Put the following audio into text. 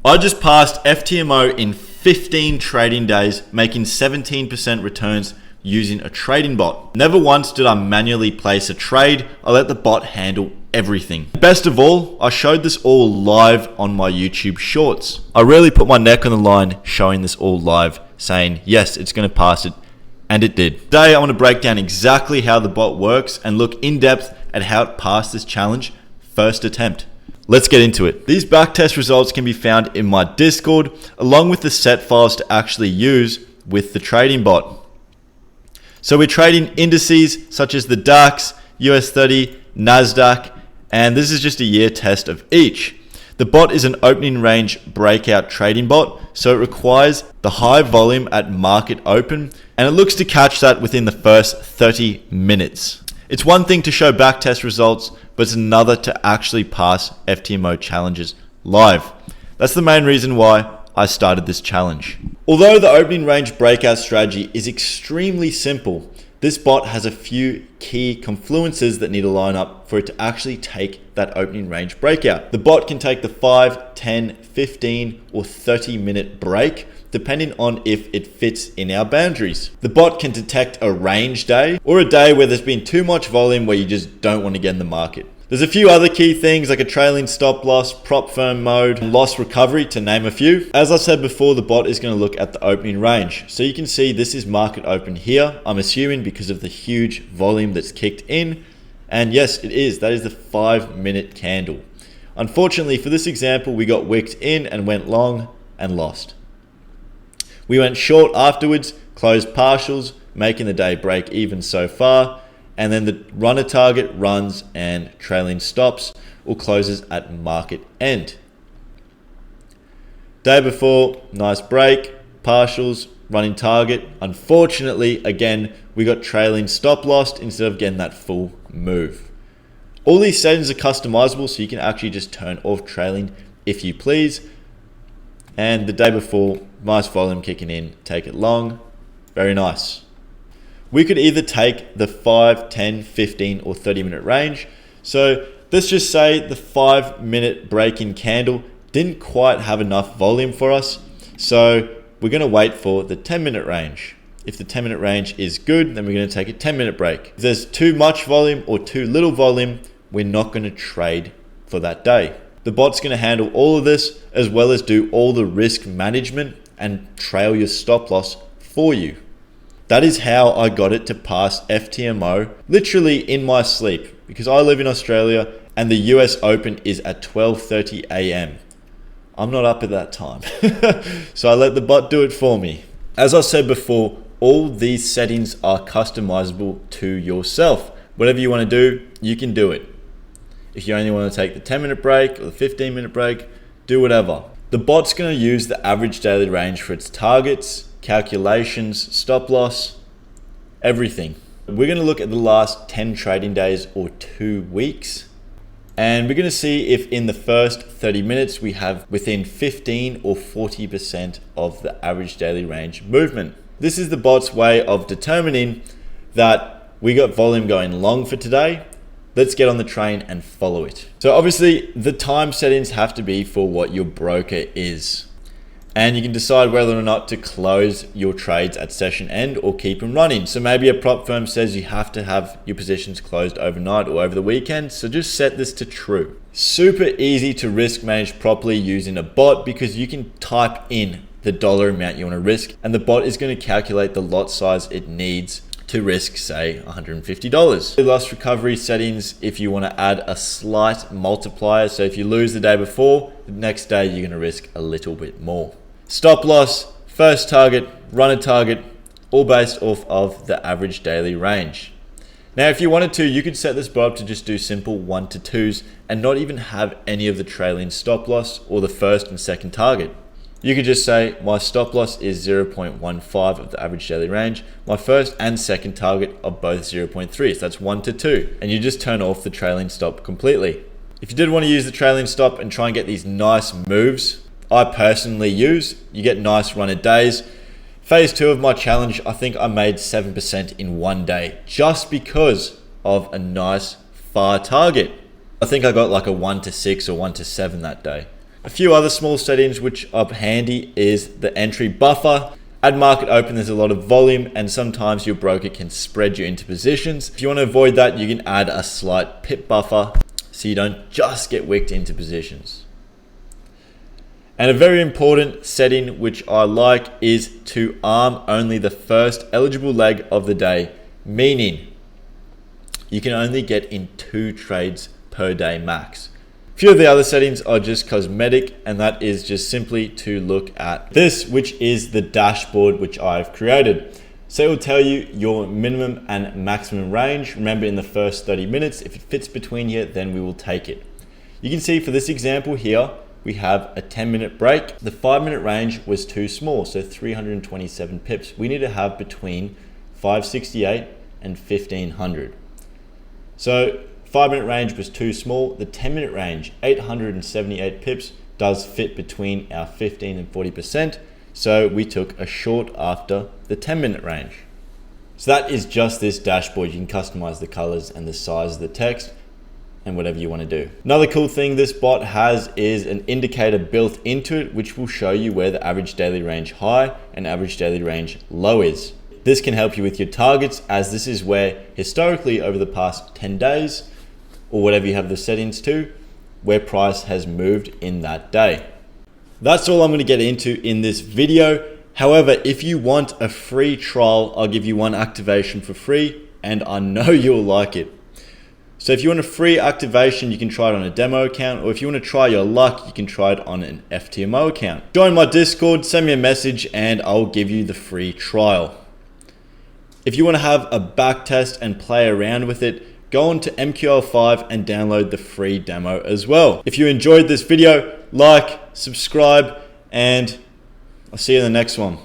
I just passed FTMO in 15 trading days, making 17% returns using a trading bot. Never once did I manually place a trade. I let the bot handle everything. Best of all, I showed this all live on my YouTube shorts. I really put my neck on the line showing this all live, saying, yes, it's going to pass it. And it did. Today, I want to break down exactly how the bot works and look in depth at how it passed this challenge first attempt. Let's get into it. These backtest results can be found in my Discord, along with the set files to actually use with the trading bot. So we're trading indices such as the DAX, US 30, NASDAQ, and this is just a year test of each. The bot is an opening range breakout trading bot, so it requires the high volume at market open, and it looks to catch that within the first 30 minutes. It's one thing to show backtest results, but it's another to actually pass FTMO challenges live. That's the main reason why I started this challenge. Although the opening range breakout strategy is extremely simple, this bot has a few key confluences that need to line up for it to actually take that opening range breakout. The bot can take the 5, 10, 15, or 30-minute break, depending on if it fits in our boundaries. The bot can detect a range day or a day where there's been too much volume where you just don't want to get in the market. There's a few other key things like a trailing stop loss, prop firm mode, and loss recovery to name a few. As I said before, the bot is going to look at the opening range. So you can see this is market open here, I'm assuming because of the huge volume that's kicked in. And yes, it is. That is the 5-minute candle. Unfortunately for this example, we got wicked in and went long and lost. We went short afterwards, closed partials, making the day break even so far. And then the runner target runs and trailing stops or closes at market end. Day before, nice break, partials, running target. Unfortunately, again, we got trailing stop lost instead of getting that full move. All these settings are customizable, so you can actually just turn off trailing if you please. And the day before, nice volume kicking in, take it long, very nice. We could either take the 5, 10, 15, or 30-minute range. So let's just say the 5-minute break-in candle didn't quite have enough volume for us. So we're going to wait for the 10-minute range. If the 10-minute range is good, then we're going to take a 10-minute break. If there's too much volume or too little volume, we're not going to trade for that day. The bot's going to handle all of this as well as do all the risk management and trail your stop loss for you. That is how I got it to pass FTMO literally in my sleep, because I live in Australia and the US Open is at 12:30 a.m. I'm not up at that time. So I let the bot do it for me. As I said before, all these settings are customizable to yourself. Whatever you want to do, you can do it. If you only want to take the 10-minute break or the 15-minute break, do whatever. The bot's going to use the average daily range for its targets, calculations, stop loss, everything. We're going to look at the last 10 trading days or 2 weeks. And we're going to see if in the first 30 minutes we have within 15 or 40% of the average daily range movement. This is the bot's way of determining that we got volume going long for today. Let's get on the train and follow it. So obviously the time settings have to be for what your broker is. And you can decide whether or not to close your trades at session end or keep them running. So maybe a prop firm says you have to have your positions closed overnight or over the weekend. So just set this to true. Super easy to risk manage properly using a bot because you can type in the dollar amount you want to risk and the bot is going to calculate the lot size it needs to risk, say, $150. The loss recovery settings, if you want to add a slight multiplier. So if you lose the day before, the next day you're going to risk a little bit more. Stop loss, first target, runner target, all based off of the average daily range. Now, if you wanted to, you could set this bot up to just do simple 1 to 2s and not even have any of the trailing stop loss or the first and second target. You could just say my stop loss is 0.15 of the average daily range. My first and second target are both 0.3, so that's 1 to 2. And you just turn off the trailing stop completely. If you did want to use the trailing stop and try and get these nice moves, I personally use, you get nice runner days. Phase 2 of my challenge, I think I made 7% in 1 day just because of a nice far target. I think I got like a 1 to 6 or 1 to 7 that day. A few other small settings which are handy is the entry buffer. At market open, there's a lot of volume and sometimes your broker can spread you into positions. If you want to avoid that, you can add a slight pip buffer so you don't just get wicked into positions. And a very important setting which I like is to arm only the first eligible leg of the day, meaning you can only get in 2 trades per day max. A few of the other settings are just cosmetic, and that is just simply to look at this, which is the dashboard which I've created. So it will tell you your minimum and maximum range. Remember, in the first 30 minutes, if it fits between here, then we will take it. You can see for this example here, we have a 10-minute break. The 5-minute range was too small, so 327 pips. We need to have between 568 and 1500. So 5-minute range was too small. The 10-minute range, 878 pips, does fit between our 15 and 40%. So we took a short after the 10-minute range. So that is just this dashboard. You can customize the colors and the size of the text and whatever you want to do. Another cool thing this bot has is an indicator built into it, which will show you where the average daily range high and average daily range low is. This can help you with your targets, as this is where historically over the past 10 days, or whatever you have the settings to, where price has moved in that day. That's all I'm going to get into in this video. However, if you want a free trial, I'll give you 1 activation for free, and I know you'll like it. So if you want a free activation, you can try it on a demo account, or if you want to try your luck, you can try it on an FTMO account. Join my Discord, send me a message, and I'll give you the free trial. If you want to have a back test and play around with it, go on to MQL5 and download the free demo as well. If you enjoyed this video, like, subscribe, and I'll see you in the next one.